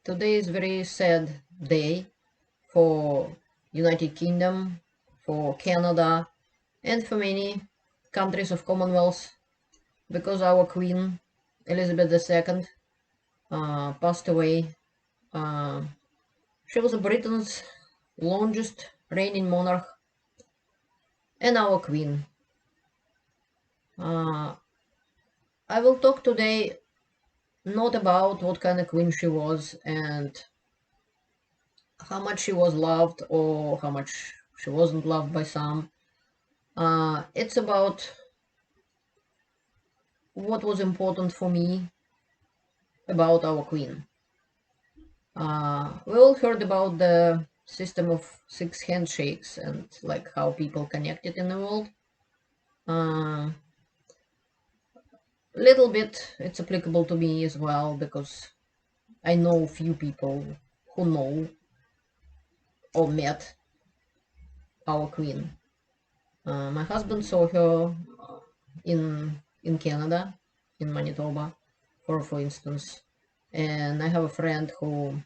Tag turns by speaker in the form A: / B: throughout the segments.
A: Today is very sad day for United Kingdom, for Canada, and for many countries of Commonwealth because our Queen Elizabeth II passed away. Uh, she was Britain's longest reigning monarch and our Queen. I will talk today not about what kind of queen she was and how much she was loved or how much she wasn't loved by some. It's about what was important for me about our queen. We all heard about the system of 6 handshakes and like how people connected in the world. Uh, Little bit it's applicable to me as well because I know few people who know or met our queen. My husband saw her in Canada, in Manitoba, for instance, and I have a friend who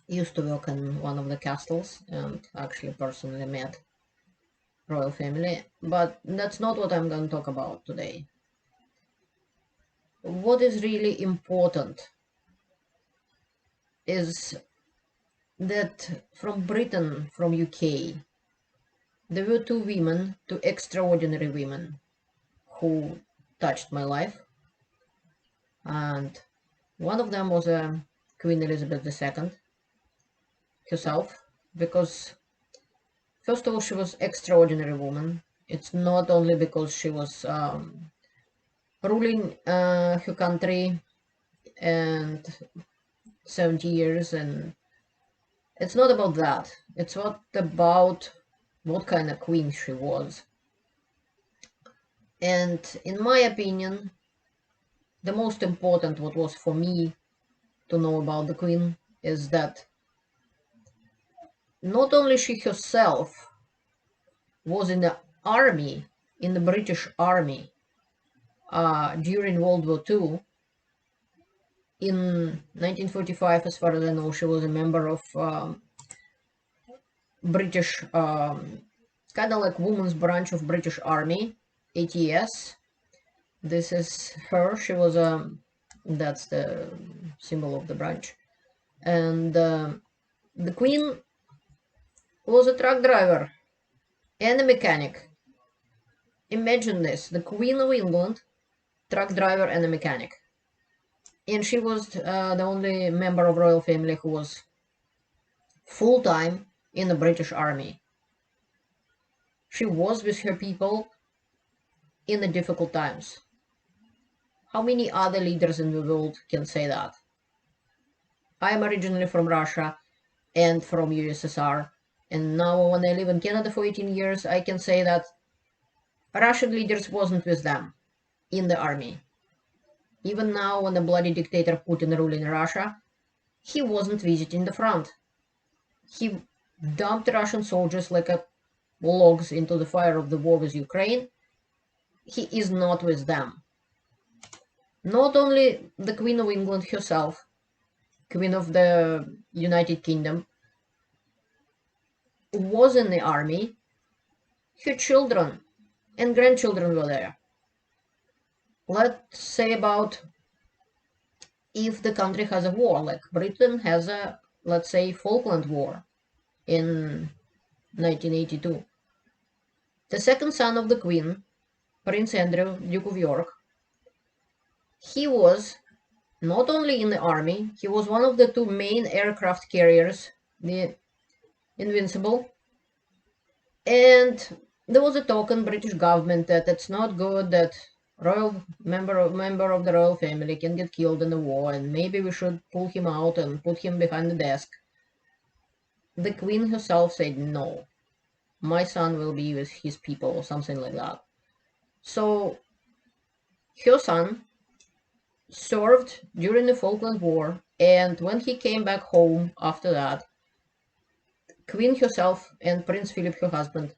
A: used to work in one of the castles and actually personally met royal family. But that's not what I'm going to talk about today. What is really important is that from Britain, from UK, there were two women, two extraordinary women who touched my life. And one of them was Queen Elizabeth II herself, because first of all, she was extraordinary woman. It's not only because she was ruling her country and 70 years, and it's not about that. It's what about what kind of queen she was. And in my opinion, the most important what was for me to know about the queen is that not only she herself was in the army, in the British Army during World War II. In 1945, as far as I know, she was a member of British, kind of like women's branch of British Army, ATS. This is her. She was that's the symbol of the branch. And the Queen was a truck driver and a mechanic. Imagine this, the Queen of England, truck driver and a mechanic. And she was the only member of royal family who was full-time in the British Army. She was with her people in the difficult times. How many other leaders in the world can say that? I am originally from Russia and from USSR, and now when I live in Canada for 18 years, I can say that Russian leaders wasn't with them in the army. Even now, when the bloody dictator Putin ruling Russia, he wasn't visiting the front. He dumped Russian soldiers like logs into the fire of the war with Ukraine. He is not with them. Not only the Queen of England herself, Queen of the United Kingdom, was in the army, her children and grandchildren were there. Let's say about if the country has a war, like Britain has a, let's say, Falkland War in 1982. The second son of the Queen, Prince Andrew, Duke of York, he was not only in the army, he was one of the two main aircraft carriers, the Invincible, and there was a talk in British government that it's not good that member of the royal family can get killed in the war, and maybe we should pull him out and put him behind the desk. The Queen herself said no. My son will be with his people or something like that. So her son served during the Falkland War, and when he came back home after that, Queen herself and Prince Philip, her husband,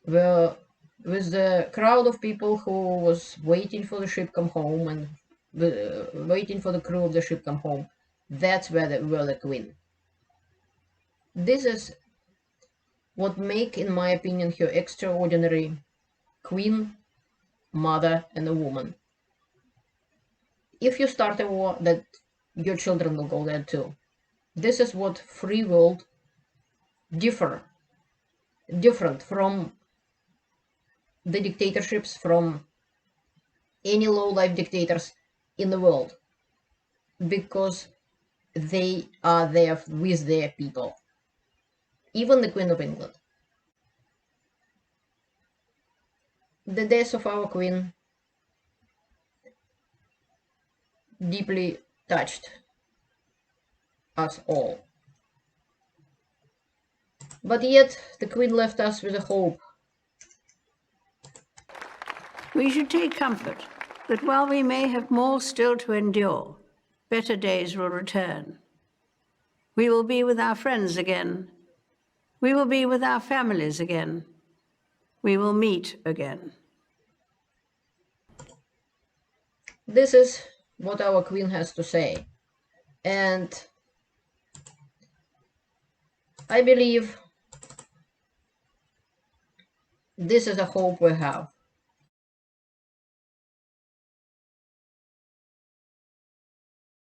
A: were with the crowd of people who was waiting for the ship come home and waiting for the crew of the ship come home. That's where they were the queen. This is what make, in my opinion, her extraordinary queen, mother, and a woman. If you start a war, that your children will go there too. This is what free world different from the dictatorships, from any low-life dictators in the world, because they are there with their people. Even the Queen of England. The death of our Queen deeply touched us all. But yet, the Queen left us with a hope.
B: We should take comfort that while we may have more still to endure, better days will return. We will be with our friends again. We will be with our families again. We will meet again.
A: This is what our Queen has to say. And I believe this is a hope we have.